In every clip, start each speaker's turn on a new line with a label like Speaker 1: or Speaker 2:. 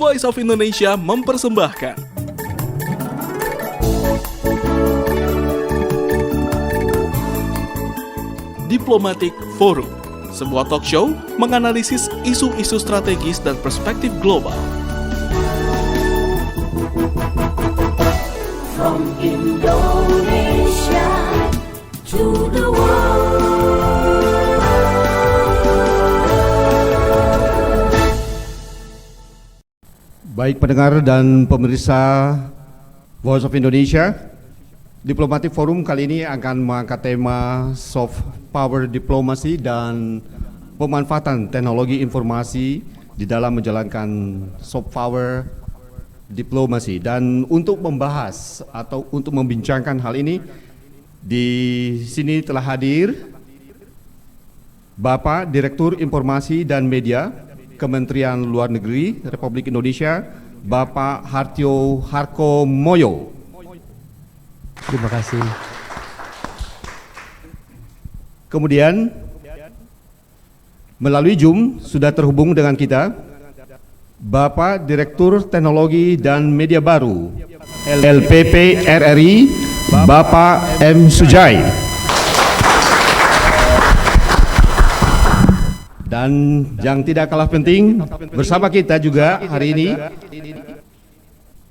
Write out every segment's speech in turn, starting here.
Speaker 1: Voice of Indonesia mempersembahkan Diplomatic Forum, sebuah talk show menganalisis isu-isu strategis dan perspektif global.
Speaker 2: From Indonesia to the world.
Speaker 3: Baik pendengar dan pemirsa Voice of Indonesia, Diplomatic Forum kali ini akan mengangkat tema soft power diplomacy dan pemanfaatan teknologi informasi di dalam menjalankan soft power diplomasi. Dan untuk membahas atau untuk membincangkan hal ini, di sini telah hadir Bapak Direktur Informasi dan Media Kementerian Luar Negeri Republik Indonesia, Bapak Hartio Harkomoyo.
Speaker 4: Terima kasih.
Speaker 3: Kemudian melalui Zoom sudah terhubung dengan kita Bapak Direktur Teknologi dan Media Baru LPP RRI, Bapak M. Sujai. Dan yang tidak kalah penting, bersama kita juga hari ini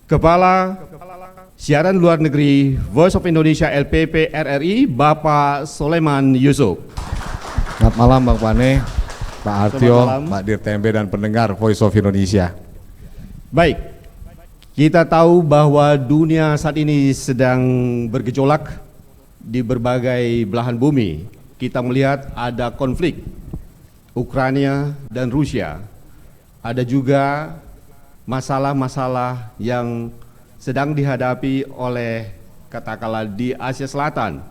Speaker 3: Kepala Siaran Luar Negeri Voice of Indonesia LPP RRI, Bapak Soleman Yusuf.
Speaker 5: Selamat malam Bang Pane, Pak Hartio, Pak Dirtembe dan pendengar Voice of Indonesia.
Speaker 3: Baik, kita tahu bahwa dunia saat ini sedang bergejolak di berbagai belahan bumi. Kita melihat ada konflik Ukraina dan Rusia. Ada juga masalah-masalah yang sedang dihadapi oleh katakanlah di Asia Selatan.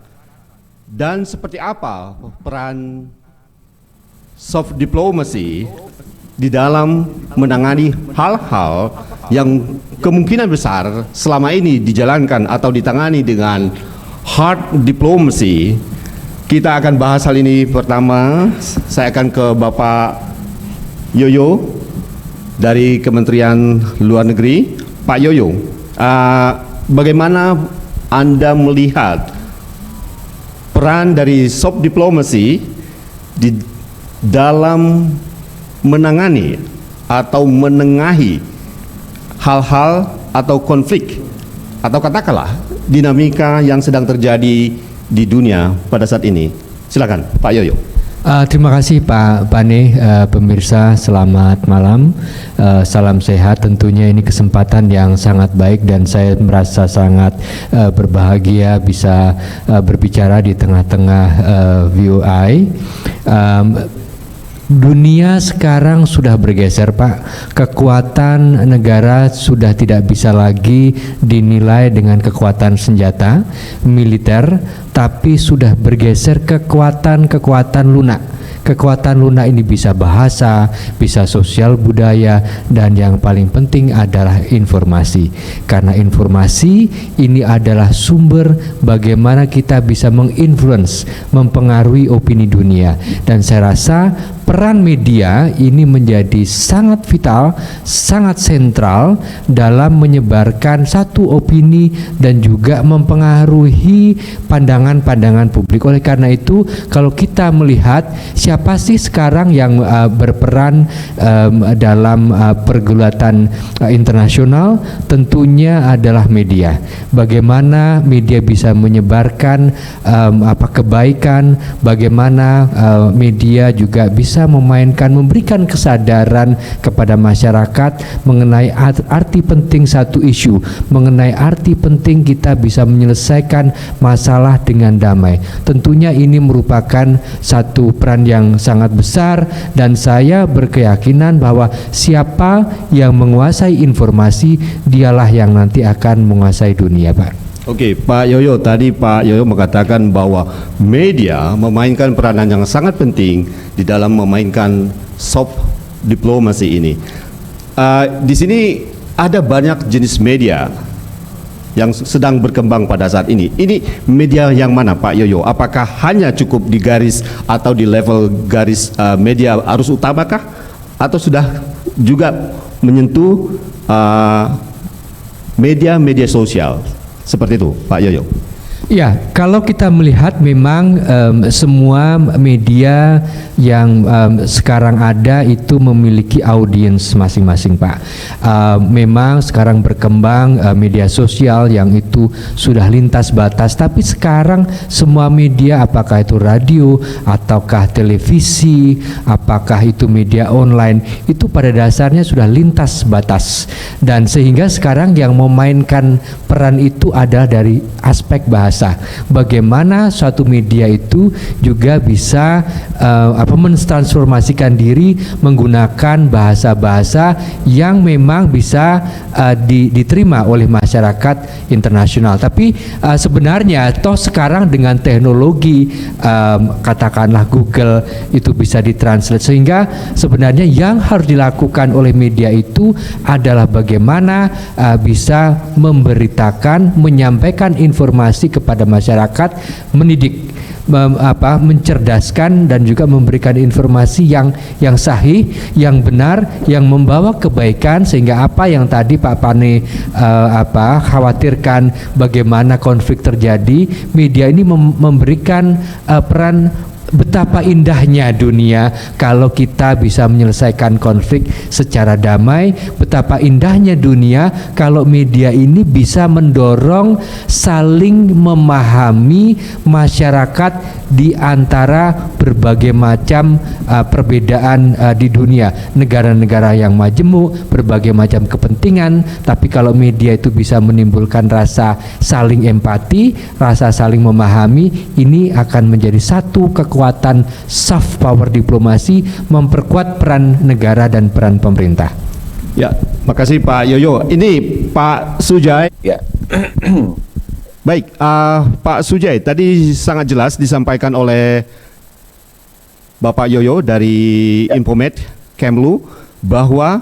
Speaker 3: Dan seperti apa peran soft diplomacy di dalam menangani hal-hal yang kemungkinan besar selama ini dijalankan atau ditangani dengan hard diplomacy. Kita akan bahas hal ini. Pertama, saya akan ke Bapak Yoyo dari Kementerian Luar Negeri. Pak Yoyo, bagaimana Anda melihat peran dari soft diplomacy di dalam menangani atau menengahi hal-hal atau konflik atau katakanlah dinamika yang sedang terjadi di dunia pada saat ini? Silakan Pak Yoyo.
Speaker 4: Terima kasih Pak Pane, pemirsa selamat malam, salam sehat. Tentunya ini kesempatan yang sangat baik dan saya merasa sangat berbahagia bisa berbicara di tengah-tengah VOI. Dunia sekarang sudah bergeser Pak. Kekuatan negara sudah tidak bisa lagi dinilai dengan kekuatan senjata militer, tapi sudah bergeser kekuatan lunak. Kekuatan lunak ini bisa bahasa, bisa sosial budaya, dan yang paling penting adalah informasi. Karena informasi ini adalah sumber bagaimana kita bisa menginfluence, mempengaruhi opini dunia. Dan saya rasa peran media ini menjadi sangat vital, sangat sentral dalam menyebarkan satu opini dan juga mempengaruhi pandangan-pandangan publik. Oleh karena itu, kalau kita melihat siapa sih sekarang yang berperan dalam pergulatan internasional, tentunya adalah media. Bagaimana media bisa menyebarkan kebaikan, bagaimana media juga bisa memberikan kesadaran kepada masyarakat mengenai arti penting satu isu, mengenai arti penting kita bisa menyelesaikan masalah dengan damai. Tentunya ini merupakan satu peran yang sangat besar dan saya berkeyakinan bahwa siapa yang menguasai informasi, dialah yang nanti akan menguasai dunia, Pak.
Speaker 3: Oke, Pak Yoyo, tadi Pak Yoyo mengatakan bahwa media memainkan peranan yang sangat penting di dalam memainkan soft diplomasi ini. Di sini ada banyak jenis media yang sedang berkembang pada saat ini. Ini media yang mana Pak Yoyo? Apakah hanya cukup di garis atau di level garis media arus utamakah? Atau sudah juga menyentuh media-media sosial. Seperti itu, Pak Yoyo.
Speaker 4: Ya, kalau kita melihat memang semua media yang sekarang ada itu memiliki audiens masing-masing, Pak. Memang sekarang berkembang media sosial yang itu sudah lintas batas, tapi sekarang semua media, apakah itu radio, ataukah televisi, apakah itu media online, itu pada dasarnya sudah lintas batas. Dan sehingga sekarang yang memainkan peran itu adalah dari aspek bahasa. Bagaimana suatu media itu juga bisa mentransformasikan diri menggunakan bahasa-bahasa yang memang bisa diterima oleh masyarakat internasional. Tapi sebenarnya toh sekarang dengan teknologi katakanlah Google itu bisa ditranslate, sehingga sebenarnya yang harus dilakukan oleh media itu adalah bagaimana bisa memberitakan, menyampaikan informasi kepada masyarakat, mendidik, mencerdaskan, dan juga memberikan informasi yang sahih, yang benar, yang membawa kebaikan, sehingga apa yang tadi Pak Pane khawatirkan bagaimana konflik terjadi, media ini memberikan peran. Betapa indahnya dunia kalau kita bisa menyelesaikan konflik secara damai. Betapa indahnya dunia kalau media ini bisa mendorong saling memahami masyarakat di antara berbagai macam perbedaan di dunia. Negara-negara yang majemuk, berbagai macam kepentingan, tapi kalau media itu bisa menimbulkan rasa saling empati, rasa saling memahami, ini akan menjadi satu kekuatan soft power diplomasi, memperkuat peran negara dan peran pemerintah.
Speaker 3: Ya, makasih Pak Yoyo. Ini Pak Sujai.
Speaker 6: Ya.
Speaker 3: Baik, Pak Sujai, tadi sangat jelas disampaikan oleh Bapak Yoyo dari Infomed Kemlu bahwa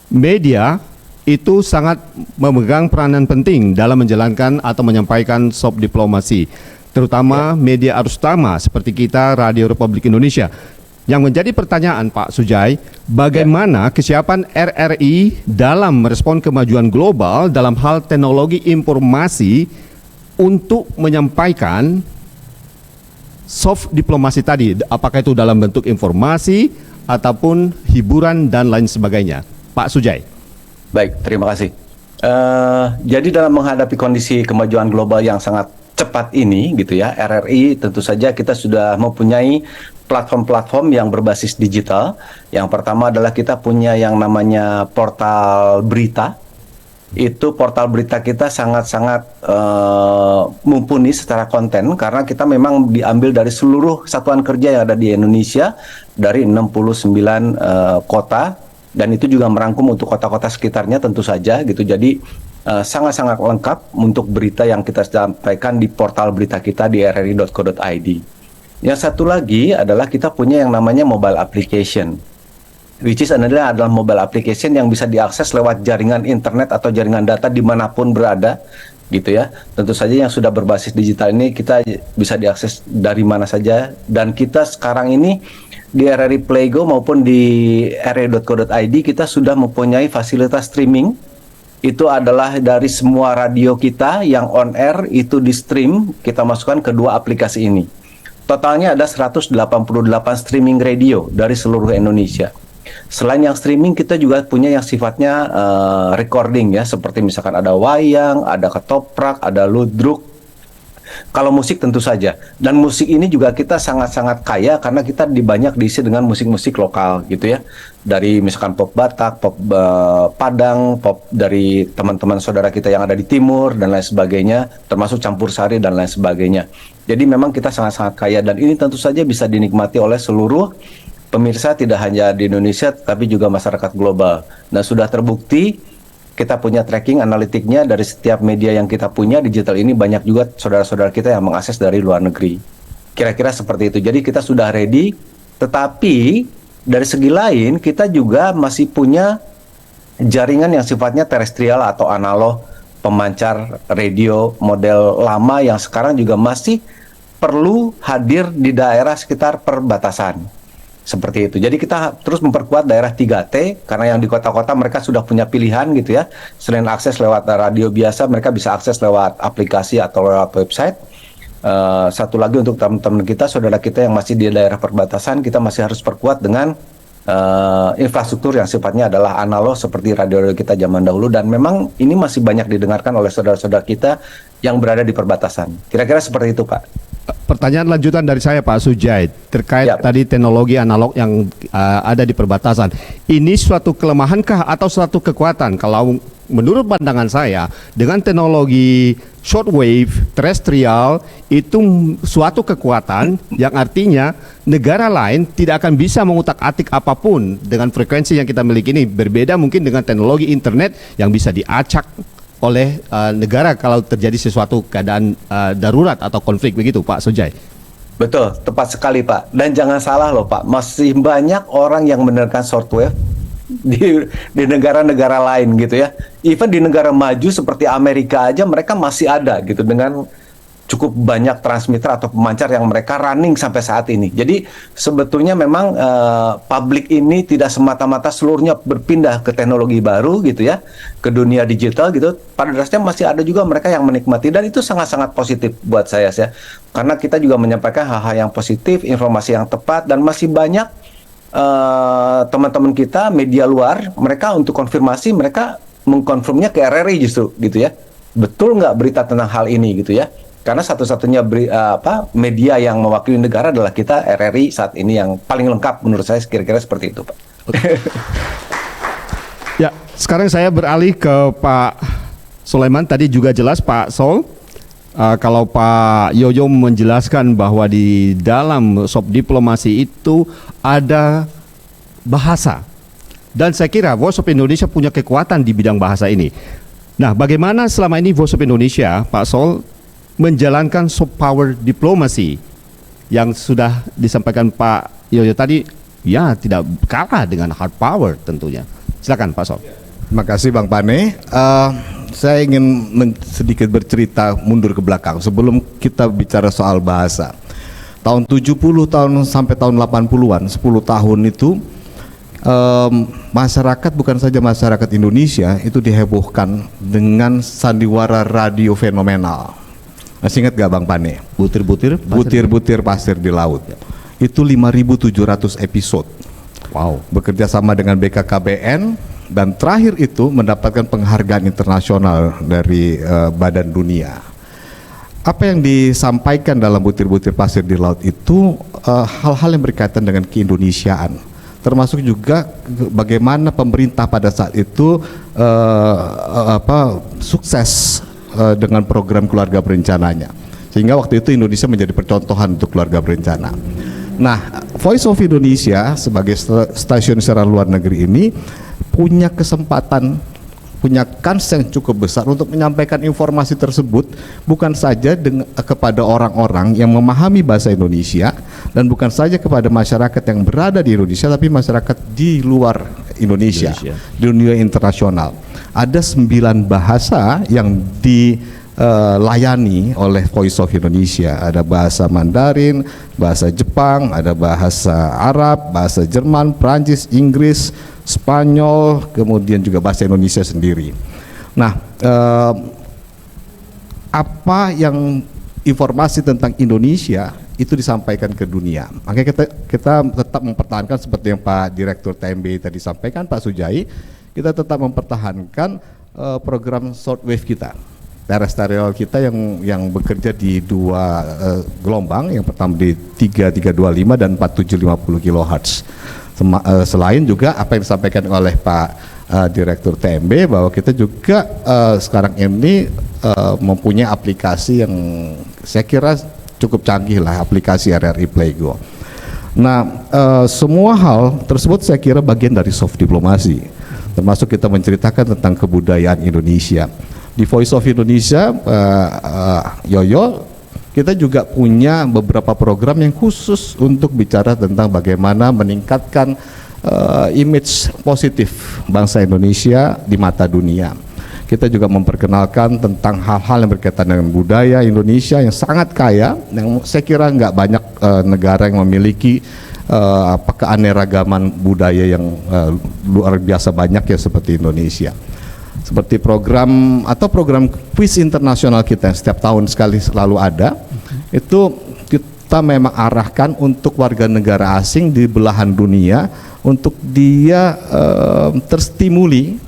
Speaker 3: media itu sangat memegang peranan penting dalam menjalankan atau menyampaikan soft diplomasi, terutama media arus utama seperti kita Radio Republik Indonesia. Yang menjadi pertanyaan Pak Sujai, bagaimana kesiapan RRI dalam merespon kemajuan global dalam hal teknologi informasi untuk menyampaikan soft diplomasi tadi, apakah itu dalam bentuk informasi ataupun hiburan dan lain sebagainya. Pak Sujai.
Speaker 6: Baik, terima kasih. Jadi dalam menghadapi kondisi kemajuan global yang sangat cepat ini gitu ya, RRI tentu saja kita sudah mempunyai platform-platform yang berbasis digital. Yang pertama adalah kita punya yang namanya portal berita. Itu portal berita kita sangat-sangat mumpuni secara konten, karena kita memang diambil dari seluruh satuan kerja yang ada di Indonesia, dari 69 kota, dan itu juga merangkum untuk kota-kota sekitarnya tentu saja gitu. Jadi sangat-sangat lengkap untuk berita yang kita sampaikan di portal berita kita di rri.co.id. Yang satu lagi adalah kita punya yang namanya mobile application, which is adalah mobile application yang bisa diakses lewat jaringan internet atau jaringan data dimanapun berada gitu ya. Tentu saja yang sudah berbasis digital ini kita bisa diakses dari mana saja, dan kita sekarang ini di RRI Playgo maupun di rri.co.id kita sudah mempunyai fasilitas streaming. Itu adalah dari semua radio kita yang on air itu di stream, kita masukkan ke dua aplikasi ini. Totalnya ada 188 streaming radio dari seluruh Indonesia. Selain yang streaming, kita juga punya yang sifatnya recording ya, seperti misalkan ada wayang, ada ketoprak, ada ludruk. Kalau musik tentu saja, dan musik ini juga kita sangat-sangat kaya karena kita banyak diisi dengan musik-musik lokal gitu ya, dari misalkan pop Batak, pop Padang, pop dari teman-teman saudara kita yang ada di timur dan lain sebagainya, termasuk campur sari dan lain sebagainya. Jadi memang kita sangat-sangat kaya, dan ini tentu saja bisa dinikmati oleh seluruh pemirsa, tidak hanya di Indonesia tapi juga masyarakat global. Dan sudah terbukti, kita punya tracking analitiknya dari setiap media yang kita punya digital ini, banyak juga saudara-saudara kita yang mengakses dari luar negeri. Kira-kira seperti itu. Jadi kita sudah ready, tetapi dari segi lain kita juga masih punya jaringan yang sifatnya terestrial atau analog, pemancar radio model lama yang sekarang juga masih perlu hadir di daerah sekitar perbatasan. Seperti itu. Jadi kita terus memperkuat daerah 3T karena yang di kota-kota mereka sudah punya pilihan gitu ya. Selain akses lewat radio biasa, mereka bisa akses lewat aplikasi atau lewat website. Satu lagi untuk teman-teman kita, saudara kita yang masih di daerah perbatasan, kita masih harus perkuat dengan infrastruktur yang sifatnya adalah analog seperti radio kita zaman dahulu, dan memang ini masih banyak didengarkan oleh saudara-saudara kita yang berada di perbatasan. Kira-kira seperti itu, Pak.
Speaker 3: Pertanyaan lanjutan dari saya Pak Sujait terkait
Speaker 6: Ya.
Speaker 3: tadi teknologi analog yang ada di perbatasan. Ini suatu kelemahankah atau suatu kekuatan? Kalau menurut pandangan saya, dengan teknologi shortwave terestrial itu suatu kekuatan yang artinya negara lain tidak akan bisa mengutak-atik apapun dengan frekuensi yang kita miliki ini. Berbeda mungkin dengan teknologi internet yang bisa diacak oleh negara kalau terjadi sesuatu keadaan darurat atau konflik, begitu Pak Sujai.
Speaker 6: Betul, tepat sekali Pak. Dan jangan salah loh Pak, masih banyak orang yang mendengarkan shortwave di negara-negara lain gitu ya. Even di negara maju seperti Amerika aja mereka masih ada gitu dengan cukup banyak transmitter atau pemancar yang mereka running sampai saat ini. Jadi sebetulnya memang publik ini tidak semata-mata seluruhnya berpindah ke teknologi baru gitu ya, ke dunia digital gitu. Pada dasarnya masih ada juga mereka yang menikmati, dan itu sangat-sangat positif buat saya ya. Karena kita juga menyampaikan hal-hal yang positif, informasi yang tepat, dan masih banyak teman-teman kita media luar, mereka untuk konfirmasi mereka mengkonfirmnya ke RRI justru gitu ya. Betul nggak berita tentang hal ini gitu ya? Karena satu-satunya media yang mewakili negara adalah kita, RRI saat ini, yang paling lengkap menurut saya, kira-kira seperti itu Pak.
Speaker 3: Ya, sekarang saya beralih ke Pak Sulaiman. Tadi juga jelas Pak Sol, kalau Pak Yoyo menjelaskan bahwa di dalam soft diplomasi itu ada bahasa. Dan saya kira Voice of Indonesia punya kekuatan di bidang bahasa ini. Nah, bagaimana selama ini Voice of Indonesia, Pak Sol, menjalankan soft power diplomasi yang sudah disampaikan Pak Yoyo tadi, ya tidak kalah dengan hard power tentunya. Silakan Pak Sol.
Speaker 5: Terima kasih Bang Pane. Saya ingin sedikit bercerita mundur ke belakang sebelum kita bicara soal bahasa. Tahun 70 tahun sampai tahun 80-an, 10 tahun itu masyarakat, bukan saja masyarakat Indonesia, itu dihebohkan dengan sandiwara radio fenomenal. Masih ingat gak Bang Pane? Butir-butir pasir di laut. Itu 5.700 episode.
Speaker 3: Wow.
Speaker 5: Bekerja sama dengan BKKBN, dan terakhir itu mendapatkan penghargaan internasional dari Badan Dunia. Apa yang disampaikan dalam butir-butir pasir di laut itu hal-hal yang berkaitan dengan keindonesiaan, termasuk juga bagaimana pemerintah pada saat itu sukses dengan program keluarga berencananya, sehingga waktu itu Indonesia menjadi percontohan untuk keluarga berencana. Nah, Voice of Indonesia sebagai stasiun secara luar negeri ini punya kesempatan, punya kans yang cukup besar untuk menyampaikan informasi tersebut bukan saja kepada orang-orang yang memahami bahasa Indonesia, dan bukan saja kepada masyarakat yang berada di Indonesia, tapi masyarakat di luar Indonesia. Di dunia internasional. Ada 9 bahasa yang dilayani oleh Voice of Indonesia. Ada bahasa Mandarin, bahasa Jepang, ada bahasa Arab, bahasa Jerman, Prancis, Inggris, Spanyol, kemudian juga bahasa Indonesia sendiri. Nah, apa yang informasi tentang Indonesia itu disampaikan ke dunia. Makanya kita tetap mempertahankan seperti yang Pak Direktur TMB tadi sampaikan, Pak Sujai, kita tetap mempertahankan program shortwave kita, terestrial kita yang bekerja di 2 gelombang, yang pertama di 3325 dan 4750 kHz. Selain juga apa yang disampaikan oleh Pak Direktur TMB, bahwa kita juga sekarang ini mempunyai aplikasi yang saya kira cukup canggih lah, aplikasi RRI Playgo. Nah, semua hal tersebut saya kira bagian dari soft diplomasi, termasuk kita menceritakan tentang kebudayaan Indonesia. Di Voice of Indonesia, Yoyo, kita juga punya beberapa program yang khusus untuk bicara tentang bagaimana meningkatkan image positif bangsa Indonesia di mata dunia. Kita juga memperkenalkan tentang hal-hal yang berkaitan dengan budaya Indonesia yang sangat kaya, yang saya kira nggak banyak negara yang memiliki keanekaragaman budaya yang luar biasa banyak ya seperti Indonesia. Seperti program kuis internasional kita yang setiap tahun sekali selalu ada, itu kita memang arahkan untuk warga negara asing di belahan dunia untuk dia terstimuli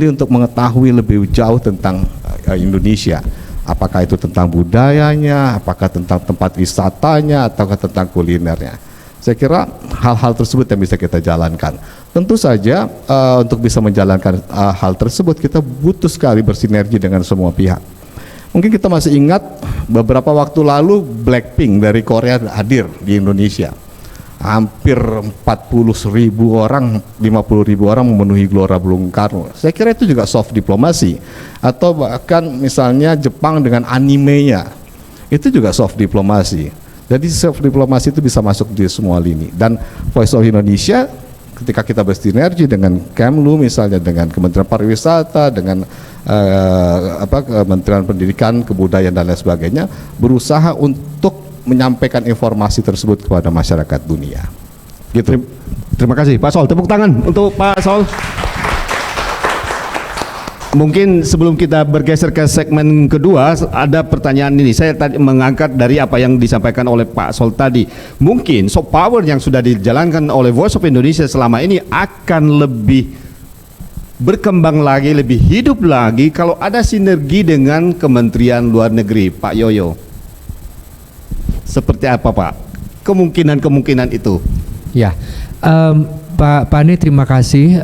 Speaker 5: untuk mengetahui lebih jauh tentang Indonesia. Apakah itu tentang budayanya, apakah tentang tempat wisatanya, ataukah tentang kulinernya. Saya kira hal-hal tersebut yang bisa kita jalankan. Tentu saja untuk bisa menjalankan hal tersebut kita butuh sekali bersinergi dengan semua pihak. Mungkin kita masih ingat beberapa waktu lalu Blackpink dari Korea hadir di Indonesia. Hampir 40.000 orang, 50.000 orang memenuhi Gelora Bung Karno. Saya kira itu juga soft diplomasi. Atau bahkan misalnya Jepang dengan animenya, itu juga soft diplomasi. Jadi soft diplomasi itu bisa masuk di semua lini. Dan Voice of Indonesia ketika kita bersinergi dengan Kemlu misalnya, dengan Kementerian Pariwisata, dengan Kementerian Pendidikan, Kebudayaan dan lain sebagainya, berusaha untuk menyampaikan informasi tersebut kepada masyarakat dunia. Gitu.
Speaker 3: Terima kasih Pak Sol. Tepuk tangan untuk Pak Sol. Mungkin sebelum kita bergeser ke segmen kedua, ada pertanyaan ini. Saya tadi mengangkat dari apa yang disampaikan oleh Pak Sol tadi. Mungkin soft power yang sudah dijalankan oleh Voice of Indonesia selama ini akan lebih berkembang lagi, lebih hidup lagi kalau ada sinergi dengan Kementerian Luar Negeri. Pak Yoyo, seperti apa Pak kemungkinan itu?
Speaker 4: Ya, Pak Pane, terima kasih.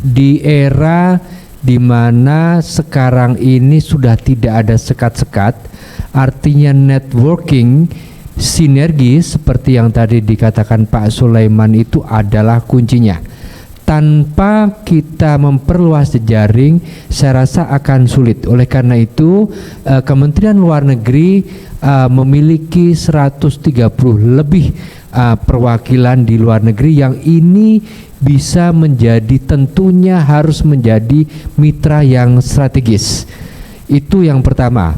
Speaker 4: Di era di mana sekarang ini sudah tidak ada sekat-sekat, artinya networking, sinergi seperti yang tadi dikatakan Pak Sulaiman itu adalah kuncinya. Tanpa kita memperluas jejaring, saya rasa akan sulit. Oleh karena itu, Kementerian Luar Negeri memiliki 130 lebih perwakilan di luar negeri yang ini bisa menjadi, tentunya harus menjadi mitra yang strategis. Itu yang pertama.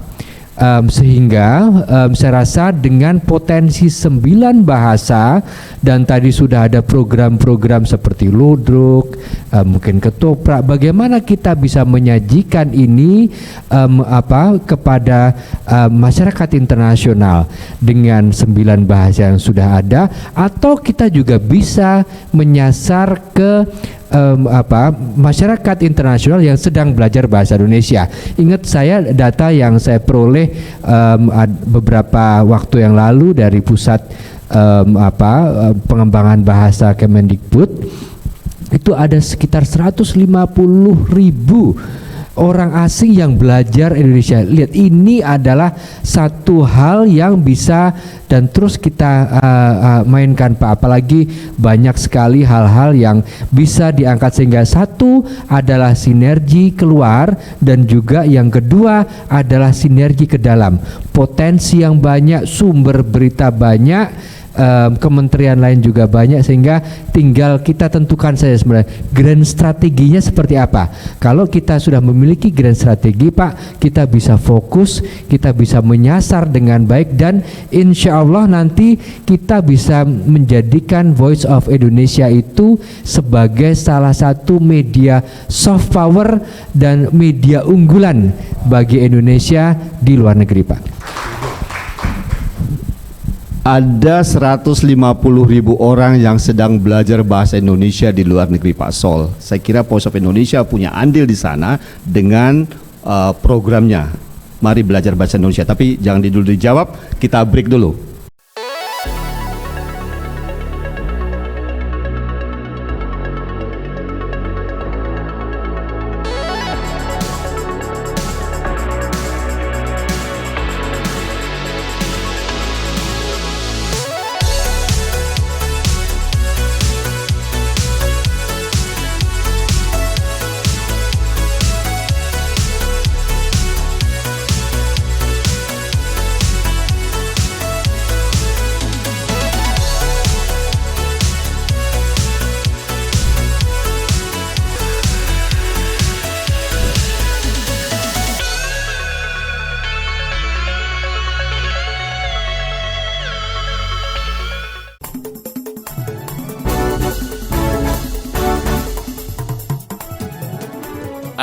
Speaker 4: Sehingga saya rasa dengan potensi 9 bahasa, dan tadi sudah ada program-program seperti Ludruk, mungkin Ketoprak, bagaimana kita bisa menyajikan ini kepada masyarakat internasional dengan 9 bahasa yang sudah ada, atau kita juga bisa menyasar ke masyarakat internasional yang sedang belajar bahasa Indonesia. Ingat saya data yang saya peroleh beberapa waktu yang lalu dari pusat pengembangan bahasa Kemendikbud, itu ada sekitar 150.000 orang asing yang belajar Indonesia. Lihat, ini adalah satu hal yang bisa dan terus kita mainkan Pak. Apalagi banyak sekali hal-hal yang bisa diangkat, sehingga satu adalah sinergi keluar, dan juga yang kedua adalah sinergi ke dalam. Potensi yang banyak, sumber berita banyak, kementerian lain juga banyak, sehingga tinggal kita tentukan saja sebenarnya grand strateginya seperti apa. Kalau kita sudah memiliki grand strategi Pak, kita bisa fokus, kita bisa menyasar dengan baik, dan insya Allah nanti kita bisa menjadikan Voice of Indonesia itu sebagai salah satu media soft power dan media unggulan bagi Indonesia di luar negeri Pak.
Speaker 3: Ada 150.000 orang yang sedang belajar bahasa Indonesia di luar negeri Pak Sol. Saya kira Voice of Indonesia punya andil di sana dengan programnya Mari Belajar Bahasa Indonesia. Tapi jangan dulu dijawab, kita break dulu.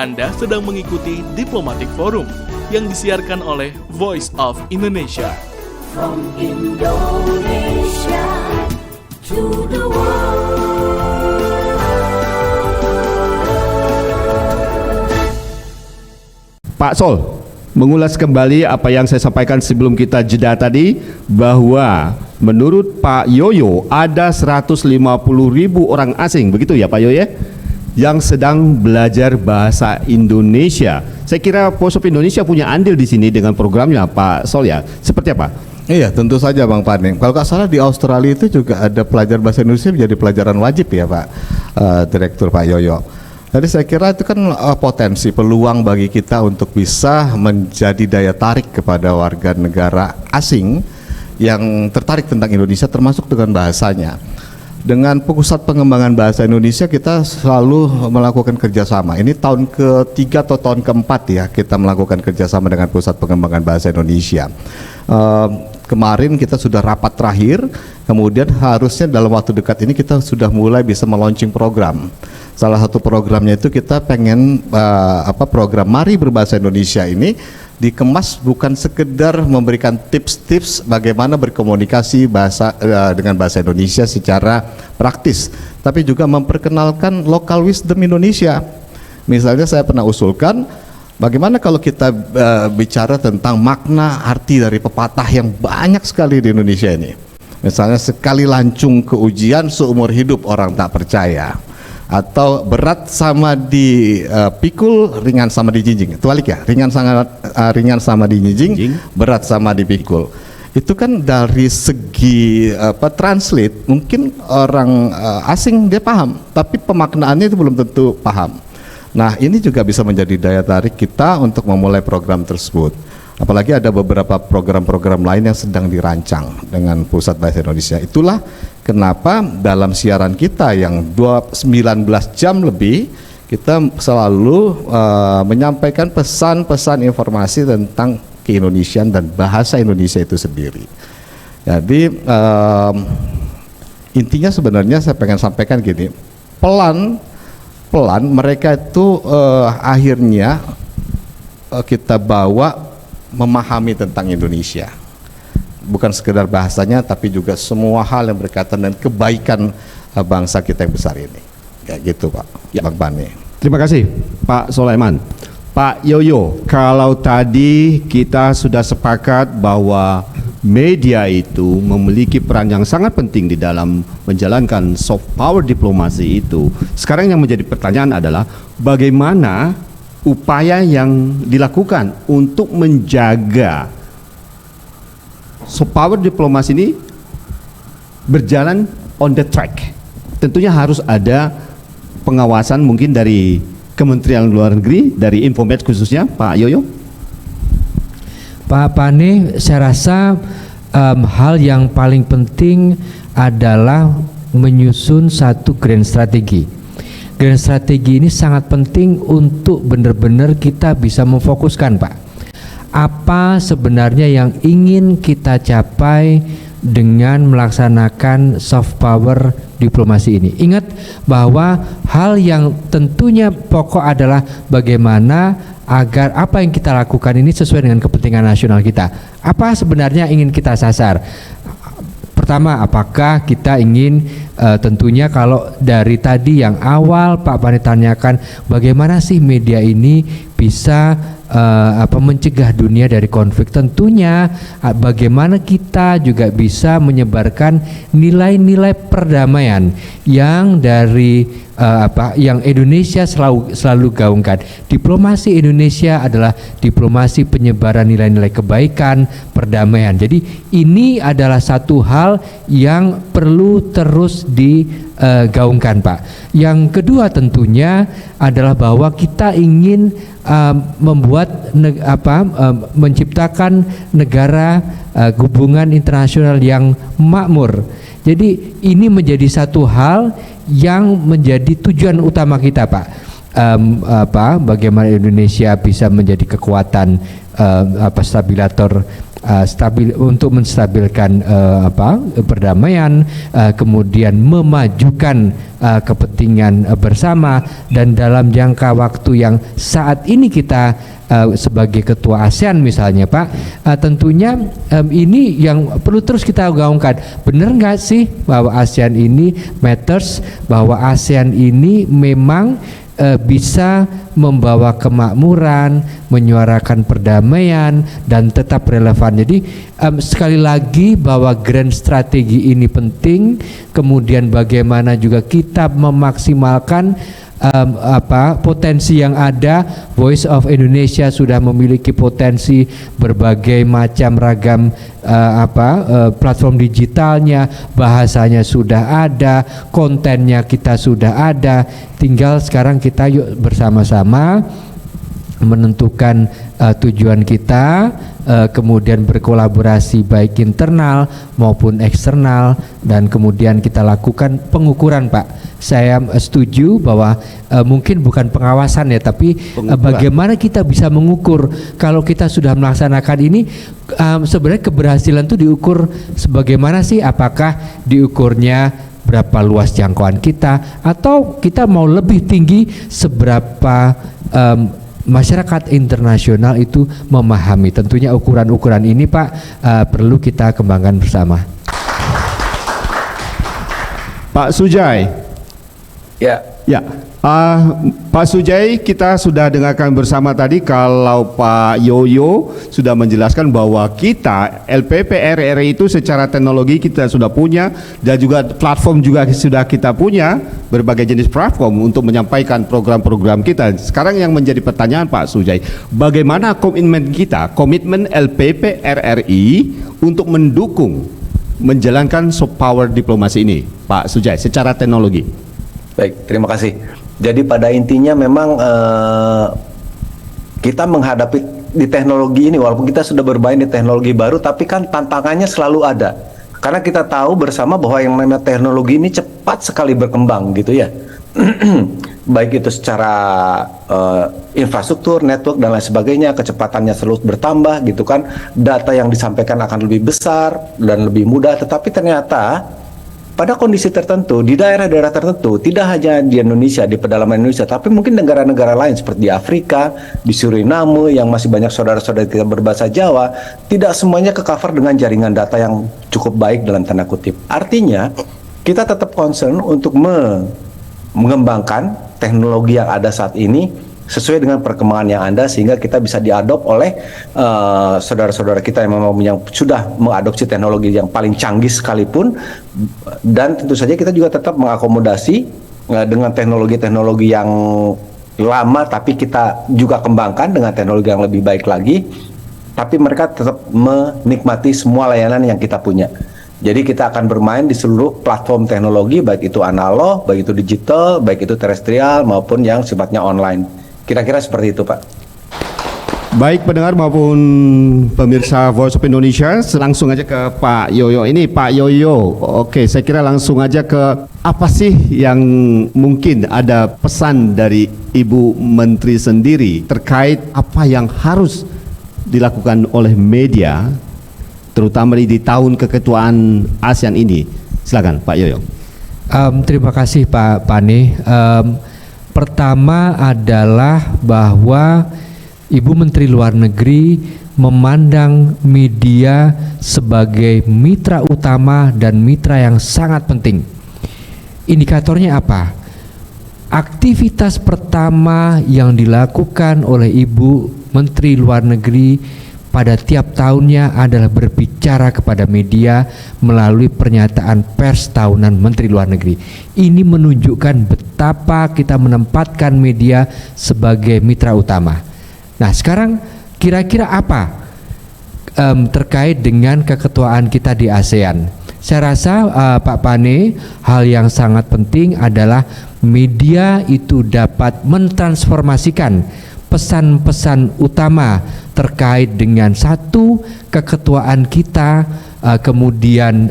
Speaker 1: Anda sedang mengikuti Diplomatic Forum yang disiarkan oleh Voice of Indonesia.
Speaker 2: From Indonesia to the world.
Speaker 3: Pak Sol, mengulas kembali apa yang saya sampaikan sebelum kita jeda tadi, bahwa menurut Pak Yoyo ada 150.000 orang asing, begitu ya Pak Yoyo, yang sedang belajar bahasa Indonesia. Saya kira Voice of Indonesia punya andil di sini dengan programnya Pak Sol ya. Seperti apa?
Speaker 5: Iya, tentu saja Bang Paning. Kalau nggak salah di Australia itu juga ada pelajar bahasa Indonesia menjadi pelajaran wajib ya Pak Direktur Pak Yoyo. Jadi saya kira itu kan potensi peluang bagi kita untuk bisa menjadi daya tarik kepada warga negara asing yang tertarik tentang Indonesia, termasuk dengan bahasanya. Dengan Pusat Pengembangan Bahasa Indonesia kita selalu melakukan kerjasama. Ini tahun ketiga atau tahun keempat ya kita melakukan kerjasama dengan Pusat Pengembangan Bahasa Indonesia. Kemarin kita sudah rapat terakhir, kemudian harusnya dalam waktu dekat ini kita sudah mulai bisa meluncing program. Salah satu programnya itu kita pengen program Mari Berbahasa Indonesia ini dikemas bukan sekedar memberikan tips-tips bagaimana berkomunikasi dengan bahasa Indonesia secara praktis, tapi juga memperkenalkan local wisdom Indonesia. Misalnya saya pernah usulkan, bagaimana kalau kita bicara tentang makna arti dari pepatah yang banyak sekali di Indonesia ini. Misalnya sekali lancung ke ujian seumur hidup orang tak percaya. Atau berat sama dipikul, ringan sama dijinjing. Itu balik ya, ringan sama dijinjing, berat sama dipikul. Itu kan dari segi translate mungkin orang asing dia paham, tapi pemaknaannya itu belum tentu paham. Nah, ini juga bisa menjadi daya tarik kita untuk memulai program tersebut. Apalagi ada beberapa program-program lain yang sedang dirancang dengan Pusat Bahasa Indonesia. Itulah kenapa dalam siaran kita yang 19 jam lebih, kita selalu menyampaikan pesan-pesan informasi tentang keindonesiaan dan bahasa Indonesia itu sendiri. Jadi intinya sebenarnya saya pengen sampaikan gini, pelan-pelan mereka itu akhirnya kita bawa memahami tentang Indonesia, bukan sekedar bahasanya tapi juga semua hal yang berkaitan dengan kebaikan bangsa kita yang besar ini. Kayak gitu Pak ya. Bang Bani.
Speaker 3: Terima kasih Pak Sulaiman. Pak Yoyo, kalau tadi kita sudah sepakat bahwa media itu memiliki peran yang sangat penting di dalam menjalankan soft power diplomasi itu, sekarang yang menjadi pertanyaan adalah bagaimana upaya yang dilakukan untuk menjaga soft power diplomasi ini berjalan on the track. Tentunya harus ada pengawasan mungkin dari Kementerian Luar Negeri, dari Infomed khususnya, Pak Yoyo.
Speaker 4: Pak Pane, saya rasa hal yang paling penting adalah menyusun satu grand strategi. Grand strategi ini sangat penting untuk benar-benar kita bisa memfokuskan Pak. Apa sebenarnya yang ingin kita capai dengan melaksanakan soft power diplomasi ini. Ingat bahwa hal yang tentunya pokok adalah bagaimana agar apa yang kita lakukan ini sesuai dengan kepentingan nasional kita. Apa sebenarnya ingin kita sasar? Pertama, apakah kita ingin tentunya kalau dari tadi yang awal Pak Pane tanyakan bagaimana sih media ini bisa mencegah dunia dari konflik, tentunya bagaimana kita juga bisa menyebarkan nilai-nilai perdamaian yang dari yang Indonesia selalu gaungkan. Diplomasi Indonesia adalah diplomasi penyebaran nilai-nilai kebaikan, perdamaian. Jadi ini adalah satu hal yang perlu terus digaungkan Pak. Yang kedua tentunya adalah bahwa kita ingin membuat menciptakan negara hubungan internasional yang makmur. Jadi ini menjadi satu hal yang menjadi tujuan utama kita Pak. Bagaimana Indonesia bisa menjadi kekuatan stabilator untuk menstabilkan perdamaian, kemudian memajukan kepentingan bersama, dan dalam jangka waktu yang saat ini kita sebagai ketua ASEAN misalnya Pak, tentunya ini yang perlu terus kita gaungkan. Benar nggak sih bahwa ASEAN ini matters, bahwa ASEAN ini memang bisa membawa kemakmuran, menyuarakan perdamaian, dan tetap relevan. Jadi sekali lagi bahwa grand strategi ini penting, kemudian bagaimana juga kita memaksimalkan potensi yang ada. Voice of Indonesia sudah memiliki potensi berbagai macam ragam platform digitalnya, bahasanya sudah ada, kontennya kita sudah ada, tinggal sekarang kita yuk bersama-sama menentukan tujuan kita, kemudian berkolaborasi baik internal maupun eksternal, dan kemudian kita lakukan pengukuran Pak. Saya setuju bahwa mungkin bukan pengawasan ya, tapi bagaimana kita bisa mengukur. Kalau kita sudah melaksanakan ini, sebenarnya keberhasilan itu diukur sebagaimana sih? Apakah diukurnya berapa luas jangkauan kita, atau kita mau lebih tinggi seberapa masyarakat internasional itu memahami? Tentunya ukuran-ukuran ini Pak perlu kita kembangkan bersama.
Speaker 3: Pak Sujai. Ya, Pak Sujai, kita sudah dengarkan bersama tadi kalau Pak Yoyo sudah menjelaskan bahwa kita LPP RRI itu secara teknologi kita sudah punya, dan juga platform juga sudah kita punya, berbagai jenis platform untuk menyampaikan program-program kita. Sekarang yang menjadi pertanyaan Pak Sujai, bagaimana komitmen kita, komitmen LPP RRI untuk mendukung menjalankan soft power diplomasi ini, Pak Sujai, secara teknologi?
Speaker 6: Baik, terima kasih. Jadi pada intinya memang kita menghadapi di teknologi ini, walaupun kita sudah bermain di teknologi baru, tapi kan tantangannya selalu ada. Karena kita tahu bersama bahwa yang namanya teknologi ini cepat sekali berkembang gitu ya. Baik itu secara infrastruktur, network dan lain sebagainya, kecepatannya terus bertambah gitu kan. Data yang disampaikan akan lebih besar dan lebih mudah, tetapi ternyata pada kondisi tertentu, di daerah-daerah tertentu, tidak hanya di Indonesia, di pedalaman Indonesia, tapi mungkin negara-negara lain seperti di Afrika, di Suriname, yang masih banyak saudara-saudara kita berbahasa Jawa, tidak semuanya ke-cover dengan jaringan data yang cukup baik dalam tanda kutip. Artinya, kita tetap concern untuk mengembangkan teknologi yang ada saat ini sesuai dengan perkembangan yang ada, sehingga kita bisa diadop oleh saudara-saudara kita yang memang yang sudah mengadopsi teknologi yang paling canggih sekalipun. Dan tentu saja kita juga tetap mengakomodasi dengan teknologi-teknologi yang lama, tapi kita juga kembangkan dengan teknologi yang lebih baik lagi, tapi mereka tetap menikmati semua layanan yang kita punya. Jadi kita akan bermain di seluruh platform teknologi, baik itu analog, baik itu digital, baik itu terestrial maupun yang sifatnya online. Kira-kira seperti itu Pak.
Speaker 3: Baik pendengar maupun pemirsa Voice of Indonesia, langsung aja ke Pak Yoyo. Ini Pak Yoyo, oke, saya kira langsung aja ke apa sih yang mungkin ada pesan dari Ibu Menteri sendiri terkait apa yang harus dilakukan oleh media, terutama di tahun keketuaan ASEAN ini. Silakan Pak Yoyo.
Speaker 4: Terima kasih Pak Pane. Pertama adalah bahwa Ibu Menteri Luar Negeri memandang media sebagai mitra utama dan mitra yang sangat penting. Indikatornya apa? Aktivitas pertama yang dilakukan oleh Ibu Menteri Luar Negeri pada tiap tahunnya adalah berbicara kepada media melalui pernyataan pers tahunan Menteri Luar Negeri. Ini menunjukkan betapa kita menempatkan media sebagai mitra utama. Nah, sekarang kira-kira apa terkait dengan keketuaan kita di ASEAN? Saya rasa Pak Pane, hal yang sangat penting adalah media itu dapat mentransformasikan pesan-pesan utama terkait dengan satu keketuaan kita, kemudian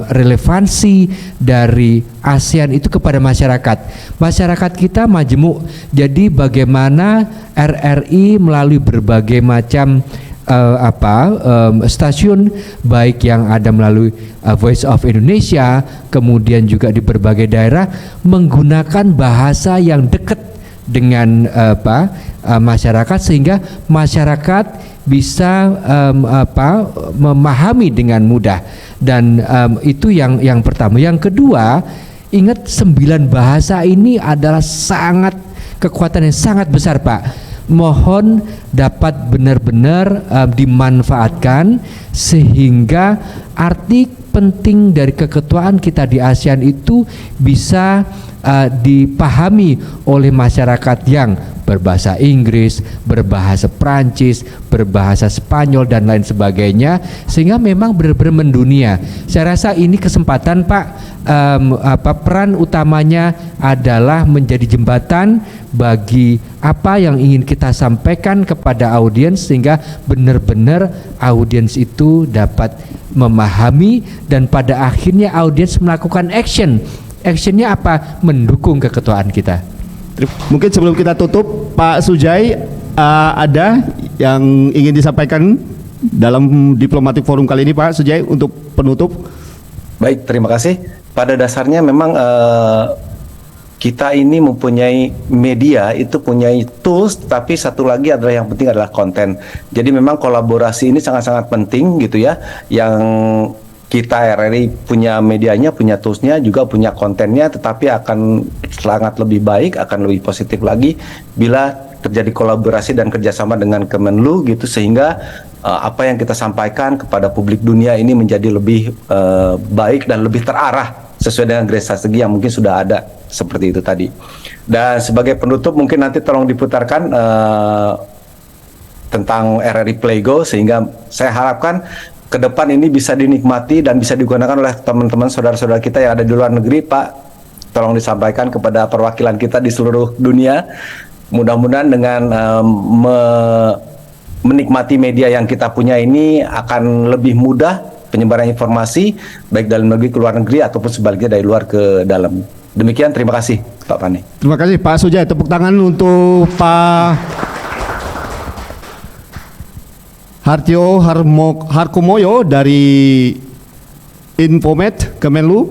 Speaker 4: relevansi dari ASEAN itu kepada masyarakat. Masyarakat kita majemuk. Jadi bagaimana RRI melalui berbagai macam stasiun baik yang ada melalui Voice of Indonesia, kemudian juga di berbagai daerah menggunakan bahasa yang dekat dengan masyarakat, sehingga masyarakat bisa memahami dengan mudah. Dan itu yang pertama. Yang kedua, ingat 9 bahasa ini adalah kekuatan yang sangat besar, Pak. Mohon dapat benar-benar dimanfaatkan sehingga arti penting dari keketuaan kita di ASEAN itu bisa dipahami oleh masyarakat yang berbahasa Inggris, berbahasa Prancis, berbahasa Spanyol dan lain sebagainya, sehingga memang benar-benar mendunia. Saya rasa ini kesempatan, Pak. Peran utamanya adalah menjadi jembatan bagi apa yang ingin kita sampaikan kepada audiens, sehingga benar-benar audiens itu dapat memahami dan pada akhirnya audiens melakukan action. Actionnya apa? Mendukung keketuaan kita.
Speaker 3: Mungkin sebelum kita tutup, Pak Sujai, ada yang ingin disampaikan dalam Diplomatic Forum kali ini, Pak Sujai, untuk penutup?
Speaker 6: Baik, terima kasih. Pada dasarnya memang kita ini mempunyai media, itu punyai tools, tapi satu lagi adalah yang penting adalah konten. Jadi memang kolaborasi ini sangat-sangat penting gitu ya. Yang kita RRI punya medianya, punya toolsnya, juga punya kontennya, tetapi akan sangat lebih baik, akan lebih positif lagi bila terjadi kolaborasi dan kerjasama dengan Kemenlu gitu, sehingga apa yang kita sampaikan kepada publik dunia ini menjadi lebih baik dan lebih terarah sesuai dengan garis strategi yang mungkin sudah ada seperti itu tadi. Dan sebagai penutup mungkin nanti tolong diputarkan tentang RRI Playgo, sehingga saya harapkan ke depan ini bisa dinikmati dan bisa digunakan oleh teman-teman saudara-saudara kita yang ada di luar negeri. Pak, tolong disampaikan kepada perwakilan kita di seluruh dunia. Mudah-mudahan dengan menikmati media yang kita punya ini akan lebih mudah penyebaran informasi baik dalam negeri ke luar negeri ataupun sebaliknya dari luar ke dalam. Demikian, terima kasih Pak Pani.
Speaker 3: Terima kasih Pak Sujai. Tepuk tangan untuk Pak Hartio Harkumoyo dari Infomed Kemenlu,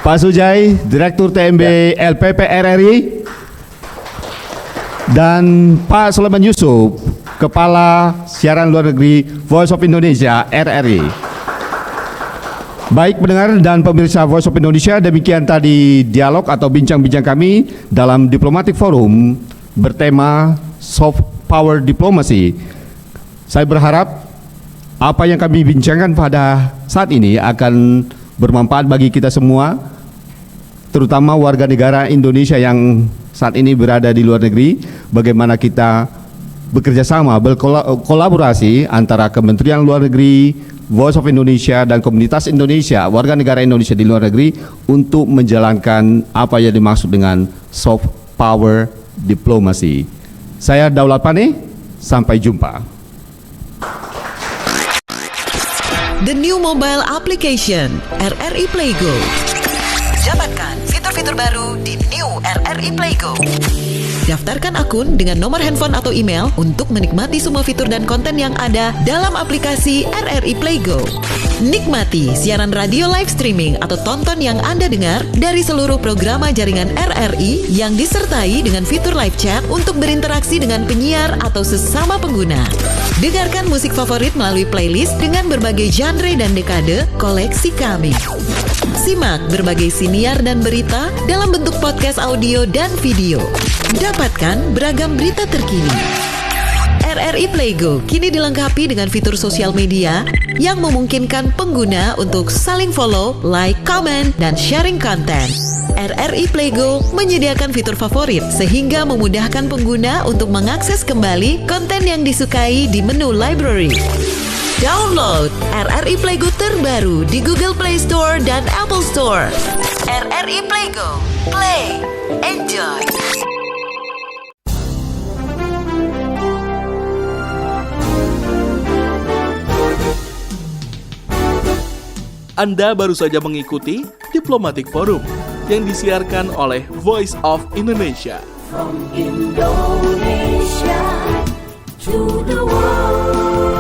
Speaker 3: Pak Sujai, Direktur TMB LPP RRI, dan Pak Sulaiman Yusuf, Kepala Siaran Luar Negeri Voice of Indonesia RRI. Baik pendengar dan pemirsa Voice of Indonesia, demikian tadi dialog atau bincang-bincang kami dalam Diplomatic Forum bertema Soft Power Diplomacy. Saya berharap apa yang kami bincangkan pada saat ini akan bermanfaat bagi kita semua, terutama warga negara Indonesia yang saat ini berada di luar negeri. Bagaimana kita bekerja sama, berkolaborasi antara Kementerian Luar Negeri, Voice of Indonesia, dan komunitas Indonesia, warga negara Indonesia di luar negeri, untuk menjalankan apa yang dimaksud dengan soft power diplomacy. Saya Daulat Pane, sampai jumpa.
Speaker 7: The new mobile application RRI Playgo. Dapatkan fitur-fitur baru di New RRI Playgo. Daftarkan akun dengan nomor handphone atau email untuk menikmati semua fitur dan konten yang ada dalam aplikasi RRI Playgo. Nikmati siaran radio live streaming atau tonton yang Anda dengar dari seluruh program jaringan RRI yang disertai dengan fitur live chat untuk berinteraksi dengan penyiar atau sesama pengguna. Dengarkan musik favorit melalui playlist dengan berbagai genre dan dekade koleksi kami. Simak berbagai siniar dan berita dalam bentuk podcast audio dan video. Dapatkan beragam berita terkini. RRI Playgo kini dilengkapi dengan fitur sosial media yang memungkinkan pengguna untuk saling follow, like, comment, dan sharing konten. RRI Playgo menyediakan fitur favorit sehingga memudahkan pengguna untuk mengakses kembali konten yang disukai di menu library. Download RRI Playgo terbaru di Google Play Store dan Apple Store. RRI Playgo, play, enjoy.
Speaker 1: Anda baru saja mengikuti Diplomatic Forum yang disiarkan oleh Voice of Indonesia.
Speaker 2: From Indonesia to the world.